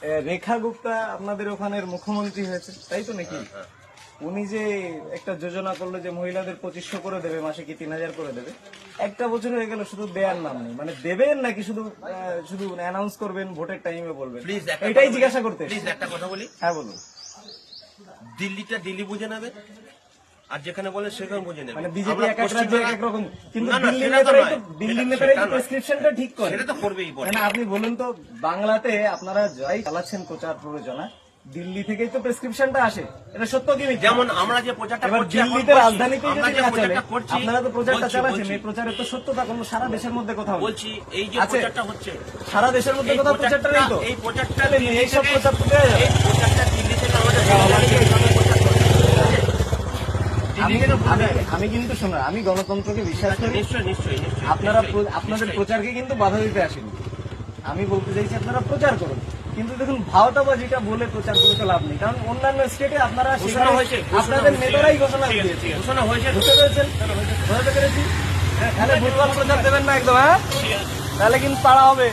রেখা গুপ্তা আপনাদের ওখানের মুখ্যমন্ত্রী হয়েছে তাই তো নাকি? উনি যে একটা যোজনা করলো যে মহিলাদের 2500 করে দেবে, মাসে কি 3000 করে দেবে। একটা বছর হয়ে গেল, শুধু দেয়ার নাম নেই। মানে দেবেন নাকি শুধু শুধু অ্যানাউন্স করবেন, ভোটের টাইমে বলবেন? এটাই জিজ্ঞাসা করতে। প্লিজ একটা কথা বলি। হ্যাঁ বলুন। দিল্লিটা দিল্লি বুঝে নেবে, আর যেখানে বলে সেখানে বুঝে নেবে। মানে বিজেপি এক এক রাজ্যে এক এক রকম, কিন্তু না, না, দিল্লি সেটা তো নেতারাই নয়। তো দিল্লি নেতারাই তো প্রেসক্রিপশনটা ঠিক করে। সেটা তো করবেই বলে। মানে আপনি বলুন তো, বাংলাতে আপনারা যাই চালাচ্ছেন প্রচার প্রযোজনা, দিল্লি থেকেই তো প্রেসক্রিপশনটা আসে। এটা সত্য কি মিথ্যা? যেমন আমরা যে প্রচারটা এবার করছি, দিল্লিতে রাজধানীতে আমরা যদি যে না চলে, প্রচারটা করছি, আপনারা তো প্রচারটা বলছি, চালাচ্ছেন, বলছি। এই প্রচারের তো সত্যতা কোনো সারা দেশের মধ্যে কোথাও নেই। বলছি এই যে আছে? প্রচারটা হচ্ছে সারা দেশের মধ্যে এই কোথাও প্রচারটা নেই তো। এই প্রচারটা তাহলে দিল্লি এইসব থেকে- প্রচার তো দেওয়া যাবে। এই প্রচারটা দিল্লি থেকে আমাদের প্রচার করছে। আমি কিন্তু শোনো, আমি গণতন্ত্রকে বিশ্বাস করি। নিশ্চয়ই নিশ্চয়ই নিশ্চয়ই আপনারা নিশ্চয়ই, আপনাদের নিশ্চয়ই। প্রচারকে কিন্তু বাধা দিতে আসেনি। আমি বলতে চাইছি আপনারা প্রচার করুন, কিন্তু দেখুন ভাওতাবাজিটা বলে প্রচার করে তো লাভ নেই। কারণ অন্যান্য স্টেটে আপনারা ঘোষণা সেখানে হয়েছে, আপনাদের ঘোষণা নেতারাই হয়েছে। ঘোষণা ঠিক আছে, দিয়েছে। ঘোষণা হয়েছে। বুঝতে পেরেছেন? বুঝতে পেরেছি। তাহলে ভুলভাল প্রচার দেবেন না একদম, হ্যাঁ? তাহলে কিন্তু তাড়া হবে।